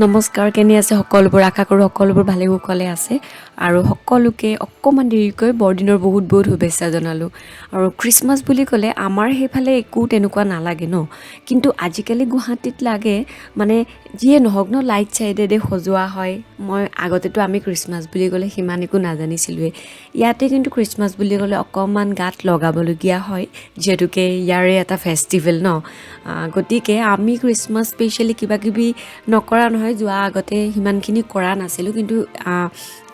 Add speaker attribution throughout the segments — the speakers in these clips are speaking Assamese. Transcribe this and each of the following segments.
Speaker 1: নমস্কাৰ, কেনে আছে সকলোবোৰ? আশা কৰোঁ সকলোবোৰ ভালে কুশলে আছে আৰু সকলোকে অকণমান দেৰিকৈ বৰদিনৰ বহুত বহুত শুভেচ্ছা জনালোঁ। আৰু খ্ৰীষ্টমাছ বুলি ক'লে আমাৰ সেইফালে একো তেনেকুৱা নালাগে ন, কিন্তু আজিকালি গুৱাহাটীত লাগে। মানে যিয়ে নহওক ন, লাইট চাইডেদি সজোৱা হয়। মই আগতেতো আমি খ্ৰীষ্টমাছ বুলি ক'লে সিমান একো নাজানিছিলোঁৱেই। ইয়াতে কিন্তু খ্ৰীষ্টমাছ বুলি ক'লে অকণমান গাত লগাবলগীয়া হয়, যিহেতুকে ইয়াৰে এটা ফেষ্টিভেল ন। গতিকে আমি খ্ৰীষ্টমাছ স্পেচিয়েলি কিবাকিবি নকৰা নহয়, যোৱা আগতে সিমানখিনি কৰা নাছিলোঁ, কিন্তু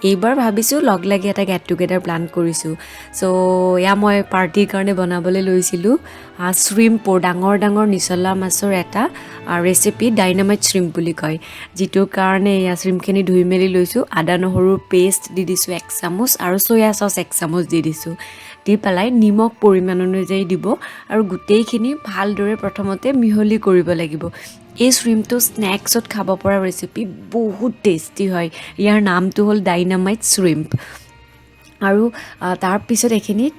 Speaker 1: এইবাৰ ভাবিছোঁ লগ লাগি এটা গেট টুগেডাৰ প্লান কৰিছোঁ। চ' এয়া মই পাৰ্টিৰ কাৰণে বনাবলৈ লৈছিলোঁ শ্ৰিম্পৰ ডাঙৰ ডাঙৰ নিচলা মাছৰ এটা ৰেচিপি, ডাইনামাইট শ্ৰিম্প বুলি কয়, যিটোৰ কাৰণে এয়া শ্ৰিম্পখিনি ধুই মেলি লৈছোঁ। আদা নহৰুৰ পেষ্ট দি দিছোঁ 1 চামুচ আৰু চয়া চচ 1 চামুচ দি দিছোঁ। দি পেলাই নিমখ পৰিমাণ অনুযায়ী দিব আৰু গোটেইখিনি ভালদৰে প্ৰথমতে মিহলি কৰিব লাগিব। এই শ্ৰিম্পটো স্নেক্সত খাব পৰা ৰেচিপি, বহুত টেষ্টি হয়। ইয়াৰ নামটো হ'ল ডাইনামাইট শ্ৰিম্প। আৰু তাৰপিছত এইখিনিত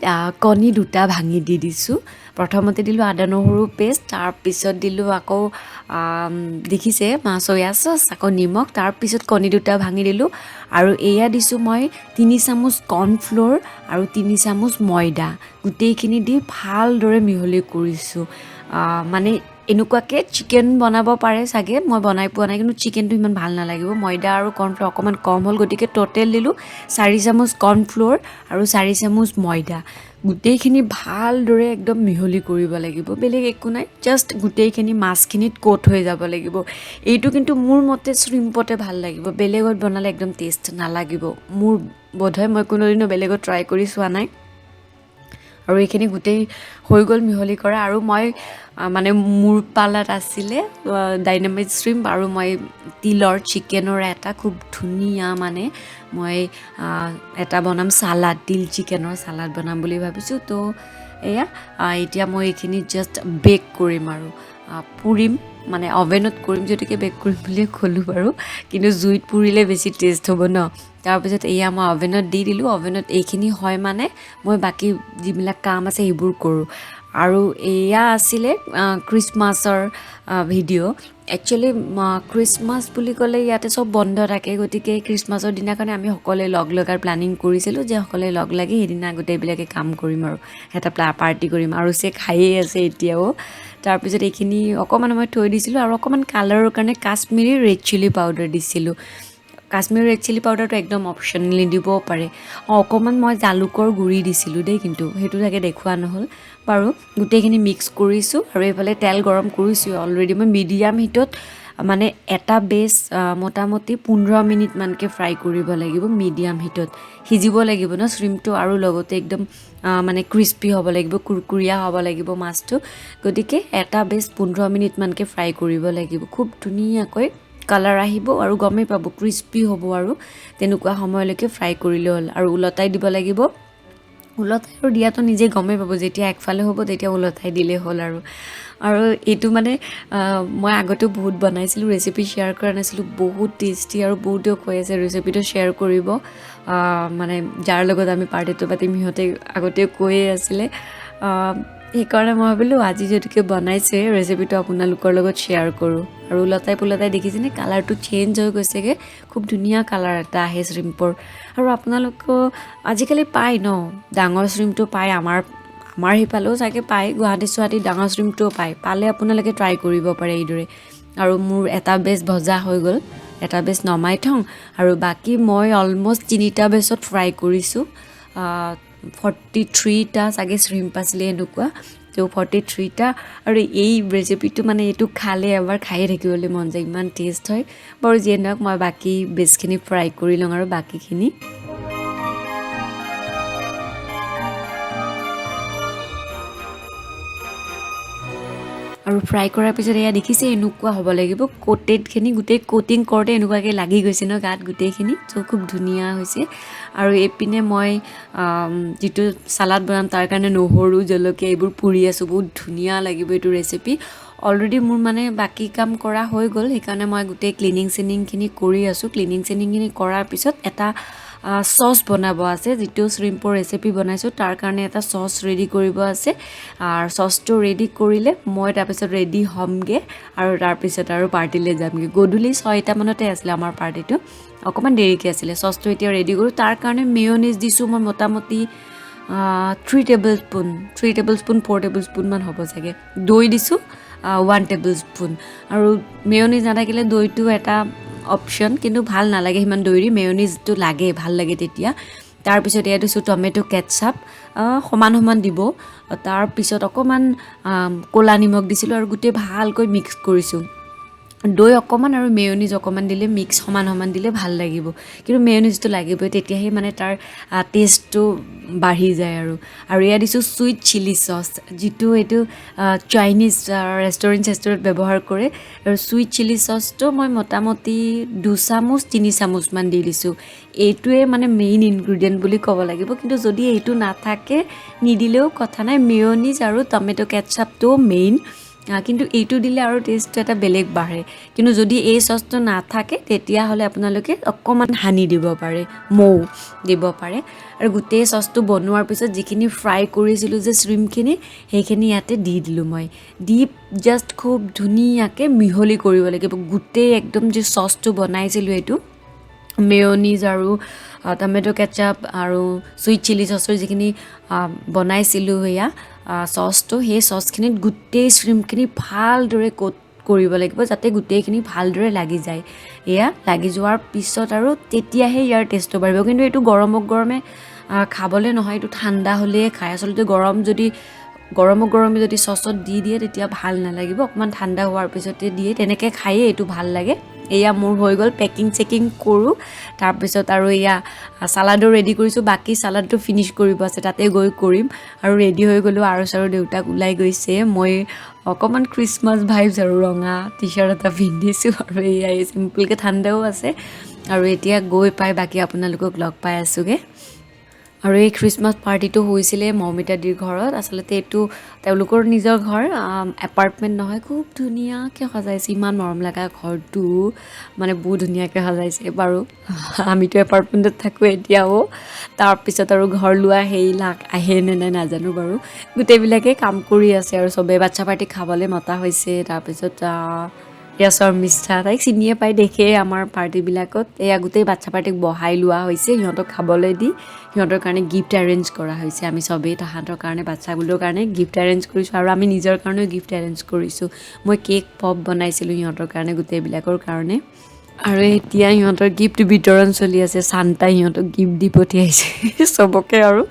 Speaker 1: কণী 2টা ভাঙি দি দিছোঁ। প্ৰথমতে দিলোঁ আদা নহৰু পেষ্ট, তাৰপিছত দিলোঁ আকৌ দেখিছে চয়া চচ, আকৌ নিমখ, তাৰপিছত কণী 2টা ভাঙি দিলোঁ। আৰু এয়া দিছোঁ মই 3 চামুচ কৰ্ণফ্ল'ৰ আৰু 3 চামুচ ময়দা। গোটেইখিনি দি ভালদৰে মিহলি কৰিছোঁ। মানে এনেকুৱাকৈ চিকেন বনাব পাৰে চাগে, মই বনাই পোৱা নাই, কিন্তু চিকেনটো ইমান ভাল নালাগিব। ময়দা আৰু কৰ্ণফ্ল'ৰ অকণমান কম হ'ল, গতিকে টোটেল দিলোঁ 4 চামুচ কৰ্ণফ্ল'ৰ আৰু 4 চামুচ ময়দা। গোটেইখিনি ভালদৰে একদম মিহলি কৰিব লাগিব, বেলেগ একো নাই, জাষ্ট গোটেইখিনি মাছখিনিত কোট হৈ যাব লাগিব। এইটো কিন্তু মোৰ মতে শ্ৰিম্পতে ভাল লাগিব, বেলেগত বনালে একদম টেষ্ট নালাগিব। মোৰ বোধহয় মই কোনোদিনো বেলেগত ট্ৰাই কৰি চোৱা নাই। আৰু এইখিনি গোটেই হৈ গ'ল মিহলি কৰা। আৰু মই মানে মোৰ পালাত আছিলে ডাইনামাইট শ্ৰিম্প, আৰু মই তিলৰ চিকেনৰ এটা খুব ধুনীয়া মানে মই এটা বনাম চালাড, তিল চিকেনৰ চালাড বনাম বুলি ভাবিছোঁ। তো এয়া এতিয়া মই এইখিনি জাষ্ট বেক কৰিম আৰু পুৰিম, মানে অভেনত কৰিম, যদিকে বেক কৰিম বুলিয়ে ক'লোঁ বাৰু, কিন্তু জুইত পুৰিলে বেছি টেষ্ট হ'ব ন। তাৰপিছত এয়া মই অভেনত দি দিলোঁ। অভেনত এইখিনি হয় মানে মই বাকী যিবিলাক কাম আছে সেইবোৰ কৰোঁ। আৰু এয়া আছিলে খ্ৰীষ্টমাছৰ ভিডিঅ'। একচুৱেলি খ্ৰীষ্টমাছ বুলি ক'লে ইয়াতে চব বন্ধ থাকে, গতিকে খ্ৰীষ্টমাছৰ দিনাখনে আমি সকলোৱে লগ লগাৰ প্লেনিং কৰিছিলোঁ যে সকলোৱে লগ লাগি সেইদিনা গোটেইবিলাকে কাম কৰিম আৰু এটা পাৰ্টি কৰিম। আৰু খায়েই আছে এতিয়াও। তাৰপিছত এইখিনি অকণমান সময় থৈ দিছিলোঁ, আৰু অকণমান কালাৰৰ কাৰণে কাশ্মীৰী ৰেড চিলি পাউডাৰ দিছিলোঁ। কাশ্মীৰী ৰেড চিলি পাউডাৰটো একদম অপশ্যনেলি দিবও পাৰে। অকণমান মই জালুকৰ গুড়ি দিছিলোঁ দেই, কিন্তু সেইটো চাগে দেখুওৱা নহ'ল বাৰু। গোটেইখিনি মিক্স কৰিছোঁ, আৰু এইফালে তেল গৰম কৰিছোঁ অলৰেডি। মই মিডিয়াম হিটত মানে এটা বেচ মোটামুটি 15 মিনিটমানকৈ ফ্ৰাই কৰিব লাগিব, মিডিয়াম হিটত সিজিব লাগিব ন শ্ৰিম্পটো, আৰু লগতে একদম মানে ক্ৰিস্পি হ'ব লাগিব, কুৰকুৰীয়া হ'ব লাগিব মাছটো। গতিকে এটা বেচ 15 মিনিটমানকৈ ফ্ৰাই কৰিব লাগিব। খুব ধুনীয়াকৈ কালাৰ আহিব আৰু গমেই পাব ক্ৰিস্পি হ'ব, আৰু তেনেকুৱা সময়লৈকে ফ্ৰাই কৰিলে হ'ল। আৰু ওলটাই দিব লাগিব। ওলটাই আৰু দিয়াটো নিজে গমেই পাব, যেতিয়া একফালে হ'ব তেতিয়া ওলটাই দিলেই হ'ল। আৰু এইটো মানে মই আগতেও বহুত বনাইছিলোঁ, ৰেচিপি শ্বেয়াৰ কৰা নাছিলোঁ, বহুত টেষ্টি, আৰু বহুতেও কৈ আছে ৰেচিপিটো শ্বেয়াৰ কৰিব, মানে যাৰ লগত আমি পাৰ্টিটো পাতিম সিহঁতে আগতেও কৈয়ে আছিলে। সেইকাৰণে মই ভাবিলোঁ আজি যদিকে বনাইছে ৰেচিপিটো আপোনালোকৰ লগত শ্বেয়াৰ কৰোঁ। আৰু ওলটাই পোলটাই দেখিছেনে কালাৰটো চেঞ্জ হৈ গৈছেগৈ, খুব ধুনীয়া কালাৰ এটা আহে শ্ৰিম্পৰ। আৰু আপোনালোকেও আজিকালি পায় ন, ডাঙৰ শ্ৰিম্পটো পায়, আমাৰ সেইফালেও চাগে পায়, গুৱাহাটীত ডাঙৰ শ্ৰিম্পটোও পালে আপোনালোকে ট্ৰাই কৰিব পাৰে এইদৰে। আৰু মোৰ এটা বেচ ভজা হৈ গ'ল, এটা বেচ নমাই থওঁ, আৰু বাকী মই অলম'ষ্ট 3টা বেচত ফ্ৰাই কৰিছোঁ। 43টা চাগে শ্ৰিম্প আছিলে এনেকুৱা, ত' 43টা। আৰু এই ৰেচিপিটো মানে এইটো খালে এবাৰ খায়ে থাকিবলৈ মন যায়, ইমান টেষ্ট হয়। বাৰু যিয়ে নহওক মই বাকী বেচখিনি ফ্ৰাই কৰি লওঁ, আৰু বাকীখিনি আৰু ফ্ৰাই কৰাৰ পিছত এয়া দেখিছে এনেকুৱা হ'ব লাগিব, কোটেডখিনি গোটেই কোটিং কৰোঁতে এনেকুৱাকৈ লাগি গৈছে ন গাত গোটেইখিনি, ত' খুব ধুনীয়া হৈছে। আৰু এইপিনে মই যিটো চালাড বনাম তাৰ কাৰণে নহৰু জলকীয়া এইবোৰ পুৰি আছোঁ, বহুত ধুনীয়া লাগিব এইটো ৰেচিপি। অলৰেডি মোৰ মানে বাকী কাম কৰা হৈ গ'ল, সেইকাৰণে মই গোটেই ক্লিনিংখিনি কৰি আছোঁ। ক্লিনিংখিনি কৰাৰ পিছত এটা চচ বনাব আছে, যিটো শ্ৰিম্পৰ ৰেচিপি বনাইছোঁ তাৰ কাৰণে এটা চচ ৰেডি কৰিব আছে। আৰু চচটো ৰেডি কৰিলে মই তাৰপিছত ৰেডি হ'মগৈ আৰু তাৰপিছত আৰু পাৰ্টিলৈ যামগৈ। গধূলি 6টা মানতে আছিলে আমাৰ পাৰ্টিটো, অকণমান দেৰিকৈ আছিলে। চচটো এতিয়া ৰেডি কৰোঁ, তাৰ কাৰণে মেয়'নিজ দিছোঁ মই মোটামুটি 3 টেবল স্পুন 4 টেবল স্পুনমান হ'ব চাগে। দৈ দিছোঁ 1 টেবল স্পুন। আৰু মেয়'নিজ নাথাকিলে দৈটো এটা অপশ্যন, কিন্তু ভাল নালাগে সিমান দৈ দি, মেয়'নিজটো লাগে, ভাল লাগে তেতিয়া। তাৰপিছত ইয়াত দিছোঁ টমেট' কেটচাপ সমান সমান দিব। তাৰপিছত অকণমান ক'লা নিমখ দিছিলোঁ আৰু গোটেই ভালকৈ মিক্স কৰিছোঁ। দৈ অকণমান আৰু মেয়'নিজ অকণমান দিলে মিক্স সমান সমান দিলে ভাল লাগিব, কিন্তু মেয়'নিজটো লাগিবই, তেতিয়াহে মানে তাৰ টেষ্টটো বাঢ়ি যায়। আৰু এয়া দিছোঁ চুইট চিলি চচ, যিটো এইটো চাইনিজ ৰেষ্টুৰেণ্ট ব্যৱহাৰ কৰে। আৰু চুইট চিলি চচটো মই মোটামুটি 2 চামুচ 3 চামুচমান দি দিছোঁ। এইটোৱে মানে মেইন ইনগ্ৰিডিয়েণ্ট বুলি ক'ব লাগিব, কিন্তু যদি এইটো নাথাকে নিদিলেও কথা নাই। মেয়'নিজ আৰু টমেট' কেটচাপটোও মেইন, কিন্তু এইটো দিলে আৰু টেষ্টটো এটা বেলেগ বাঢ়ে। কিন্তু যদি এই চচটো নাথাকে তেতিয়াহ'লে আপোনালোকে অকণমান হানি দিব পাৰে, মৌ দিব পাৰে। আৰু গোটেই চচটো বনোৱাৰ পিছত যিখিনি ফ্ৰাই কৰিছিলোঁ যে শ্ৰিম্পখিনি, সেইখিনি ইয়াতে দি দিলোঁ মই। দি জাষ্ট খুব ধুনীয়াকৈ মিহলি কৰিব লাগিব গোটেই একদম যে চচটো বনাইছিলোঁ এইটো মেয়'নিজ আৰু টমেট' কেটচাপ আৰু চুইট চিলি চচৰ যিখিনি বনাইছিলোঁ সেয়া চচটো, সেই চচখিনিত গোটেই শ্ৰিম্পখিনি ভালদৰে কোট কৰিব লাগিব, যাতে গোটেইখিনি ভালদৰে লাগি যায়। এয়া লাগি যোৱাৰ পিছত আৰু তেতিয়াহে ইয়াৰ টেষ্টটো বাঢ়িব। কিন্তু এইটো গৰমে খাবলৈ নহয়, এইটো ঠাণ্ডা হ'লেই খায়। আচলতে গৰমে যদি চচত দি দিয়ে তেতিয়া ভাল নালাগিব, অকণমান ঠাণ্ডা হোৱাৰ পিছতে দিয়ে, তেনেকৈ খায়েই এইটো ভাল লাগে। এয়া মোৰ হৈ গ'ল, পেকিং চেকিং কৰোঁ। তাৰপিছত আৰু এয়া চালাডো ৰেডি কৰিছোঁ, বাকী চালাডটো ফিনিছ কৰিব আছে, তাতে গৈ কৰিম। আৰু ৰেডি হৈ গ'লোঁ, আৰু দেউতাক ওলাই গৈছে। মই অকণমান খ্ৰীষ্টমাছ ভাইবছ আৰু ৰঙা টি চাৰ্ট এটা পিন্ধিছোঁ, আৰু এয়া চিম্পলকৈ ঠাণ্ডাও আছে। আৰু এতিয়া গৈ পাই বাকী আপোনালোকক লগ পাই আছোঁগৈ। আৰু এই খ্ৰীষ্টমাছ পাৰ্টিটো হৈছিলে মৌমিতাদিৰ ঘৰত। আচলতে এইটো তেওঁলোকৰ নিজৰ ঘৰ, এপাৰ্টমেণ্ট নহয়। খুব ধুনীয়াকৈ সজাইছে, ইমান মৰম লগা ঘৰটো, মানে বহুত ধুনীয়াকৈ সজাইছে বাৰু। আমিতো এপাৰ্টমেণ্টত থাকোঁ এতিয়াও। তাৰপিছত আৰু ঘৰ লোৱা সেইবিলাক আহে নে নাই নাজানো বাৰু। গোটেইবিলাকে কাম কৰি আছে আৰু চবেই বাচ্ছা পাৰ্টি খাবলৈ মতা হৈছে। তাৰপিছত ইয়াছৰ মিষ্ঠা, তাইক চিনিয়ে পাই দেখেই আমাৰ পাৰ্টিবিলাকত। এয়া গোটেই বাচ্ছা পাৰ্টিক বহাই লোৱা হৈছে, সিহঁতক খাবলৈ দি সিহঁতৰ কাৰণে গিফ্ট এৰেঞ্জ কৰা হৈছে। আমি চবেই তাহাঁতৰ কাৰণে, বাচ্ছাবোৰৰ কাৰণে গিফ্ট এৰেঞ্জ কৰিছোঁ, আৰু আমি নিজৰ কাৰণেও গিফ্ট এৰেঞ্জ কৰিছোঁ। মই কেক পপ বনাইছিলোঁ সিহঁতৰ কাৰণে, গোটেইবিলাকৰ কাৰণে। আৰু এতিয়া সিহঁতৰ গিফ্ট বিতৰণ চলি আছে, চান্তাই সিহঁতক গিফ্ট দি পঠিয়াইছে চবকে। আৰু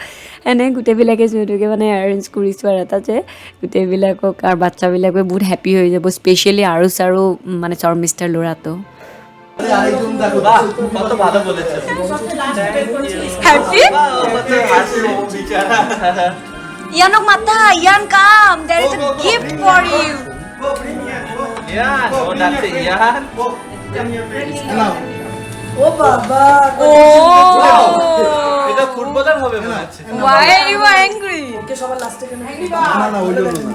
Speaker 1: এনে গোটেইবিলাকে যিহেতুকে মানে এৰেঞ্জ কৰিছোঁ, আৰু এটা যে গোটেইবিলাকক আৰু বাচ্ছাবিলাকে বহুত হেপ্পী হৈ যাব, স্পেচিয়েলি আৰু মানে শৰ্মিষ্ঠাৰ ল'ৰাটো। Yanok mata, Yan come. There is a gift for you.
Speaker 2: Yan, oh that's it, Yan.
Speaker 3: Oh Baba.
Speaker 2: Oh. এটা ফুটবলার হবে মনে হচ্ছে।
Speaker 1: Why are you angry?
Speaker 3: Okay, সবার লাস্টে কেন?
Speaker 4: না ওই জন্য না।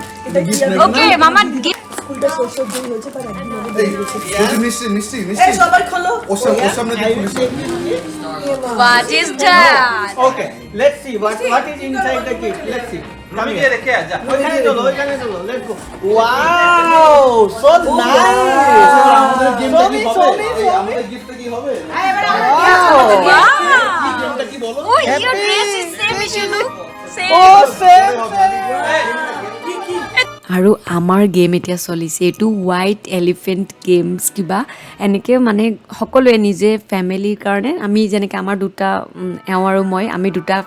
Speaker 1: Okay, Mama gift.
Speaker 3: স্কুলটা শেষ হয়ে হয়েছে তার একদিন আগে
Speaker 4: মিষ্টি
Speaker 3: এই সবাই খোলো
Speaker 4: ওর সামনে দিয়ে খুলিস।
Speaker 1: What is that?
Speaker 2: Okay, let's see what is inside the gift. Let's see. আমি কে রেখে যা। ওইখানে চলো, let's go. Wow, so nice.
Speaker 4: আমাদের গেমটা কি হবে? আমাদের গিফটটা কি হবে?
Speaker 1: Wow.
Speaker 4: গেমটা কি বলো?
Speaker 1: Oh, your dress is same as you look. Same.
Speaker 2: Oh, same.
Speaker 1: আৰু আমাৰ গেম এতিয়া চলিছে, এইটো হোৱাইট এলিফেণ্ট গেমছ কিবা এনেকৈ, মানে সকলোৱে নিজে ফেমিলিৰ কাৰণে। আমি যেনেকৈ আমাৰ দুটা, এওঁ আৰু মই, আমি দুটা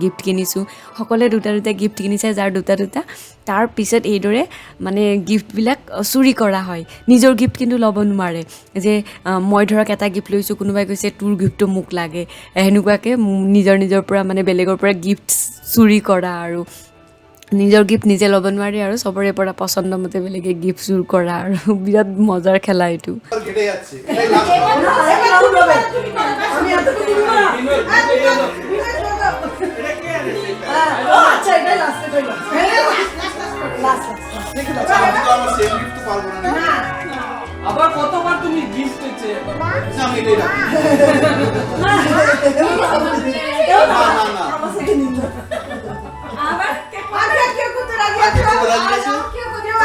Speaker 1: গিফ্ট কিনিছোঁ, সকলোৱে দুটা গিফ্ট কিনিছে, যাৰ দুটা। তাৰপিছত এইদৰে মানে গিফ্টবিলাক চুৰি কৰা হয়। নিজৰ গিফ্ট কিন্তু ল'ব নোৱাৰে, যে মই ধৰক এটা গিফ্ট লৈছোঁ, কোনোবাই কৈছে তোৰ গিফ্টটো মোক লাগে, সেনেকুৱাকৈ নিজৰ পৰা মানে বেলেগৰ পৰা গিফ্ট চুৰি কৰা, আৰু নিজৰ গিফ্ট নিজে ল'ব নোৱাৰি, আৰু চবৰে পৰা পচন্দ মতে বেলেগে গিফ্ট চুৰ কৰা, আৰু বিৰাট মজাৰ খেলা এইটো।
Speaker 4: কেটে যাচ্ছে
Speaker 3: আচ্ছা এটা লাস্টে কইলা লাস্ট
Speaker 4: আমার সেম গিফট তো পারবো না।
Speaker 2: আবার কতবার তুমি গিফট দিতে?
Speaker 4: না আমি এটাই রাখি। না না না
Speaker 3: আমার সাথে নিন না
Speaker 5: আবার
Speaker 3: আগে কেউ করতে রাজি
Speaker 4: আগে
Speaker 3: আছে
Speaker 4: কেউ রাজি আছে?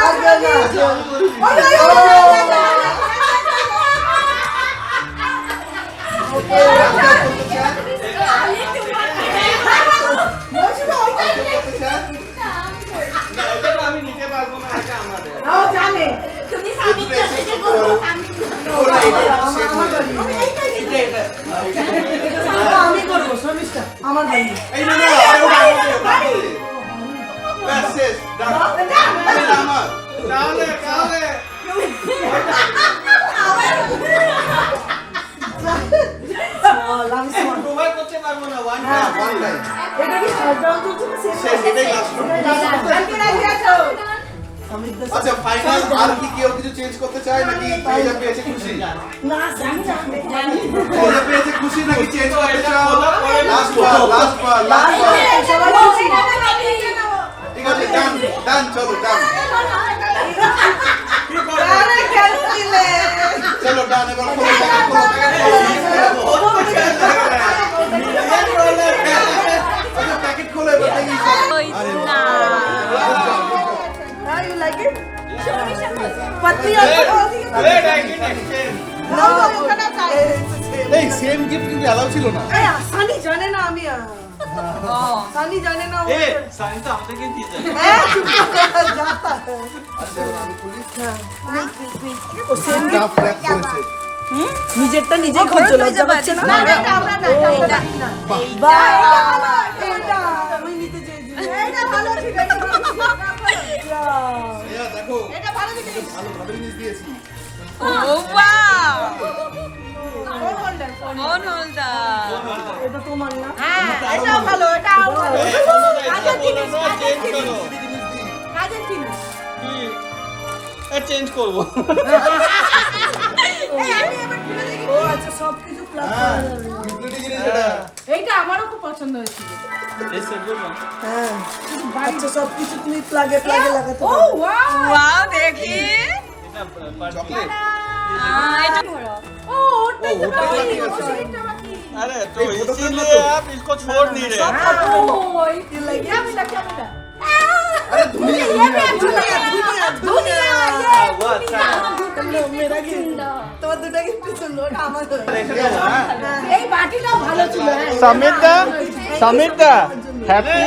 Speaker 3: আগে না
Speaker 4: আচ্ছা আমি করে দিচ্ছি। করতে চান?
Speaker 2: না, এটা তো আমি নিতে পারবো না, এটা আমাদের।
Speaker 3: ও জানে
Speaker 5: তুমি স্বামীর কাছে যে করো আমি
Speaker 4: ও না, এটা একটু same
Speaker 3: আমার
Speaker 4: হয়ে
Speaker 3: বাড়ি
Speaker 2: এটা।
Speaker 3: আমি করব শর্মিষ্ঠা আমার বাড়ি
Speaker 4: এই না না ওটা আমাদের, ওটা আমাদের। ব্যাস শেষ, done। এটা আমার।
Speaker 2: তাহলে
Speaker 3: আমি সমান
Speaker 2: provide করতে পারবো না, one
Speaker 4: হ্যাঁ,
Speaker 2: time.
Speaker 4: one time।
Speaker 3: এটা কি শাটডাউন করছে না শেষ
Speaker 4: শেষ, এটাই last round।
Speaker 3: আজকে রাজি আছো সমিত দাস
Speaker 4: আচ্ছা ফাইনাল আর কি কেউ কিছু চেঞ্জ করতে চায় নাকি পেজে পেয়েছে খুশি?
Speaker 3: না জানি জানি
Speaker 4: পেজে পেয়েছে খুশি নাকি চেঞ্জ করতে চাও? লাস্ট বার
Speaker 3: সবাই খুশি
Speaker 4: ঠিক আছে ডান ডান চলো ডান
Speaker 2: কি করবো?
Speaker 3: আরে কেন দিলে
Speaker 4: চলো ডান এবার খোলো প্যাকেট খোলো আচ্ছা প্যাকেট খোলো এবার দেখি আরে
Speaker 5: না
Speaker 3: Now you like it? पत्नी और
Speaker 2: Wait, I can exchange.
Speaker 3: No, you cannot try.
Speaker 4: এই সেম গিফট কিন্তু অ্যালাউ ছিল না
Speaker 3: এই সানি জানে না আমি সানি জানে না
Speaker 2: এ, সাইন তো আমাদেরকে দিতে হবে।
Speaker 3: जाता है
Speaker 4: আচ্ছা এবার আমি খুলি
Speaker 3: ও সেম
Speaker 4: টাফ র‍্যাপ করেছে
Speaker 3: নিজেরটা নিজেই খুঁজে লজ্জা পাচ্ছে না
Speaker 5: না, এটা আমরা না, এটা।
Speaker 3: বাহ এটা আমি নিতে চেয়েছি এটা ভালো ঠিক আছে
Speaker 4: ভাইয়া দেখো
Speaker 3: এটা ভালো জিনিস
Speaker 4: ভালো ভালো জিনিস দিয়েছি
Speaker 5: ও wow
Speaker 3: phone holder
Speaker 5: phone holder
Speaker 3: এটা তোমার না
Speaker 5: হ্যাঁ এটা ভালো এটা ভালো
Speaker 2: এই, বলো না, এটা বলো না, change করো।
Speaker 3: কাজের জিনিস
Speaker 2: কি? এ, change করবো।
Speaker 3: ও আচ্ছা সব কিছু প্লাস
Speaker 4: হ্যাঁ
Speaker 3: করা যাবে
Speaker 4: ইউটিলিটি জিনিস এটা
Speaker 3: এইটা আমারও খুব পছন্দ হয়েছিল
Speaker 2: এই সেটগুলো না।
Speaker 3: হ্যাঁ আচ্ছা সব কিছু তুমি প্লাগে লাগাতে পারো
Speaker 5: ওয়াও দেখি
Speaker 2: এটা party।
Speaker 4: চকলেট
Speaker 5: এটা
Speaker 3: ও ওটা
Speaker 4: ও ওটা বাকি আছে
Speaker 2: अरे तो
Speaker 4: ये फोटो फ्रेम
Speaker 2: इसीलिए
Speaker 4: मत
Speaker 2: आप इसको छोड़ नहीं रहे।
Speaker 4: আরে দুনিয়া দুনিয়া
Speaker 2: हाँ, वो अच्छा है।
Speaker 3: মেরা গিফট তোমার দুটো গিফট সুন্দর আমার
Speaker 5: এই বাটিটা ভালো ছিল হ্যাঁ
Speaker 2: समिता हैप्पी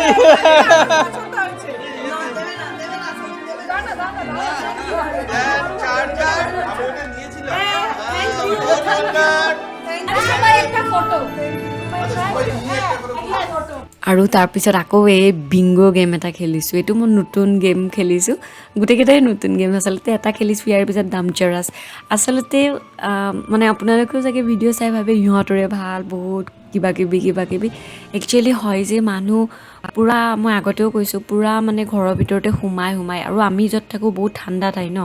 Speaker 5: সবাই একটা ফটো
Speaker 1: আৰু তাৰপিছত আকৌ এই বিংগো গেম এটা খেলিছোঁ এইটো মই নতুন গেম খেলিছোঁ গোটেইকেইটাই নতুন গেম আচলতে এটা খেলিছোঁ ইয়াৰ পিছত দামচাৰাছ আচলতে মানে আপোনালোকেও চাগে ভিডিঅ' চাই ভাবে ইহঁতৰে ভাল বহুত কিবা কিবি একচুৱেলি হয় যে মানুহ পূৰা মই আগতেও কৈছোঁ পূৰা মানে ঘৰৰ ভিতৰতে সোমাই আৰু আমি য'ত থাকোঁ বহুত ঠাণ্ডা ঠাই ন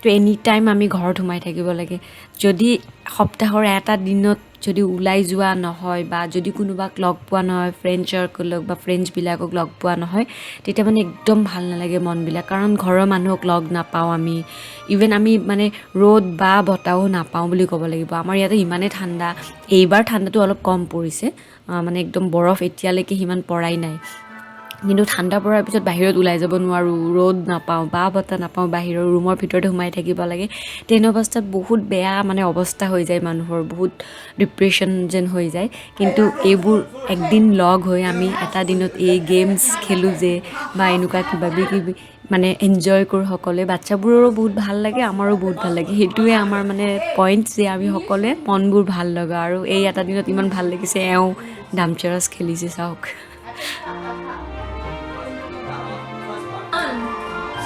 Speaker 1: তো এনি টাইম আমি ঘৰত সোমাই থাকিব লাগে যদি সপ্তাহৰ এটা দিনত যদি ওলাই যোৱা নহয় বা যদি কোনোবাক লগ পোৱা নহয় ফ্ৰেণ্ড চাৰ্কলক বা ফ্ৰেণ্ডছবিলাকক লগ পোৱা নহয় তেতিয়া মানে একদম ভাল নালাগে মনবিলাক কাৰণ ঘৰৰ মানুহক লগ নাপাওঁ আমি ইভেন আমি মানে ৰ'দ বা বতাহো নাপাওঁ বুলি ক'ব লাগিব আমাৰ ইয়াতে ইমানেই ঠাণ্ডা এইবাৰ ঠাণ্ডাটো অলপ কম পৰিছে মানে একদম বৰফ এতিয়ালৈকে সিমান পৰাই নাই কিন্তু ঠাণ্ডা পৰাৰ পিছত বাহিৰত ওলাই যাব নোৱাৰোঁ ৰ'দ নাপাওঁ বা বতাহ নাপাওঁ বাহিৰৰ ৰুমৰ ভিতৰতে সোমাই থাকিব লাগে তেনে অৱস্থাত বহুত বেয়া মানে অৱস্থা হৈ যায় মানুহৰ বহুত ডিপ্ৰেশ্যন যেন হৈ যায় কিন্তু এইবোৰ একদিন লগ হৈ আমি এটা দিনত এই গেমছ খেলোঁ যে বা এনেকুৱা কিবি মানে এনজয় কৰোঁ সকলোৱে বাচ্চাবোৰৰো বহুত ভাল লাগে আমাৰো বহুত ভাল লাগে সেইটোৱে আমাৰ মানে পইণ্ট যে আমি সকলোৱে মনবোৰ ভাল লগা আৰু এই এটা দিনত ইমান ভাল লাগিছে এওঁ দামচাৰাছ খেলিছে চাওক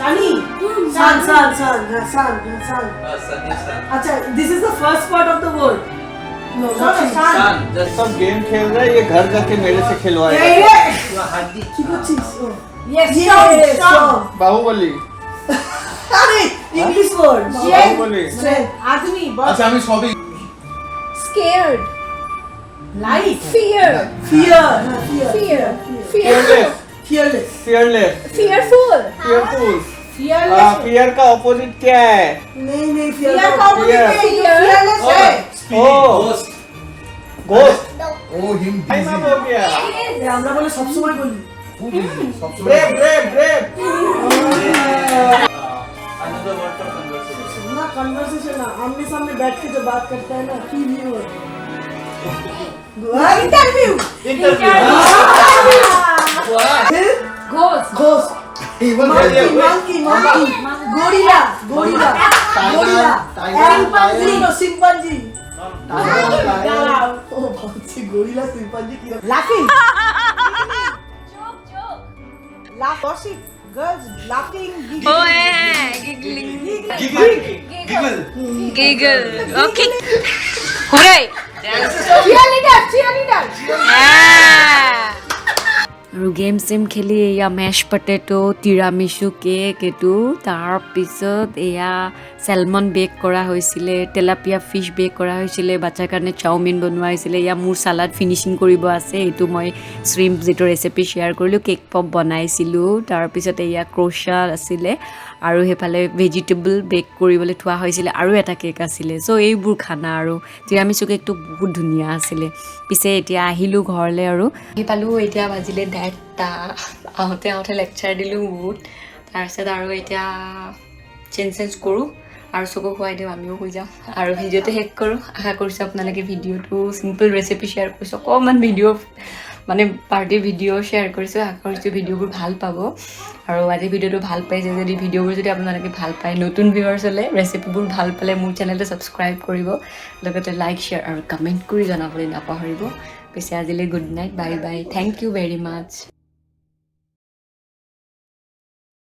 Speaker 3: Sunny. Sun. अच्छा, this is the first part of the world. No, sun.
Speaker 2: सब गेम खेल रहे हैं, ये घर जाके मेरे से खिलवाएगा।
Speaker 3: কি করছিস? Yes, strong.
Speaker 2: बाहुबली
Speaker 3: আরে ইংলিশ ওয়ার্ড
Speaker 2: बाहुबली
Speaker 3: আদমি
Speaker 4: আচ্ছা আমি সবই
Speaker 5: scared
Speaker 3: life
Speaker 5: fear
Speaker 2: fearless
Speaker 3: fearless
Speaker 2: fearless
Speaker 5: fearful
Speaker 2: fearful
Speaker 3: fearless
Speaker 2: fear का ऑपोजिट क्या है?
Speaker 3: नहीं fear
Speaker 5: fear का opposite
Speaker 2: Fear.
Speaker 5: है fear
Speaker 3: fearless है
Speaker 2: Ghost. Ghost.
Speaker 4: Oh, him
Speaker 2: Time
Speaker 4: busy.
Speaker 2: up हो गया.
Speaker 3: আমরা বলে সব সময় বলি
Speaker 2: Brave, brave, brave.
Speaker 6: Another word for conversation.
Speaker 3: ना कन्वर्सेशन ना आमने सामने बैठ के जो बात करते हैं ना की view interview
Speaker 2: Interview.
Speaker 5: Ghost.
Speaker 3: Ghost
Speaker 4: Even
Speaker 3: monkey monkey monkey gorilla gorilla gorilla chimpanzee oh bhai gorilla chimpanzee ki laughing laugh gossip girls laughing giggling
Speaker 1: Giggle. Okay. Hooray.
Speaker 5: Cheerleader.
Speaker 1: আৰু গেম চেম খেলি এয়া মেছ পটেটো তিৰামিছু কেক এইটো তাৰপিছত এয়া চেলমন বেক কৰা হৈছিলে তেলাপিয়া ফিছ বেক কৰা হৈছিলে বাচ্চাৰ কাৰণে চাওমিন বনোৱা হৈছিলে এয়া মোৰ চালাড ফিনিচিং কৰিব আছে এইটো মই শ্ৰিম্প যিটো ৰেচিপি শ্বেয়াৰ কৰিলোঁ কেক পপ বনাইছিলোঁ তাৰপিছত এয়া ক্ৰ'চা আছিলে আৰু সেইফালে ভেজিটেবল বেক কৰিবলৈ থোৱা হৈছিলে আৰু এটা কেক আছিলে চ' এইবোৰ খানা আৰু তিৰামিছু কেকটো বহুত ধুনীয়া আছিলে পিছে এতিয়া আহিলোঁ ঘৰলৈ আৰু আহি পালোঁ এতিয়া বাজিলে 1:30 আহোঁতে লেকচাৰ দিলোঁ বহুত তাৰপিছত আৰু এতিয়া চেঞ্জ কৰোঁ আৰু চকু খুৱাই দিওঁ আমিও শুই যাওঁ আৰু ভিডিঅ'টো শেষ কৰোঁ আশা কৰিছোঁ আপোনালোকে ভিডিঅ'টো চিম্পল ৰেচিপি শ্বেয়াৰ কৰিছোঁ অকণমান ভিডিঅ' মানে পাৰ্টিৰ ভিডিঅ' শ্বেয়াৰ কৰিছোঁ আশা কৰিছোঁ ভিডিঅ'বোৰ ভাল পাব আৰু আজি ভিডিঅ'টো ভাল পাইছে যদি ভিডিঅ'বোৰ যদি আপোনালোকে ভাল পায় নতুন ভিউৱাৰ্ছ হ'লে ৰেচিপিবোৰ ভাল পালে মোৰ চেনেলটো ছাবস্ক্ৰাইব কৰিব লগতে লাইক শ্বেয়াৰ আৰু কমেণ্ট কৰি জনাবলৈ নাপাহৰিব পিছে আজিলৈ good night bye bye thank you very much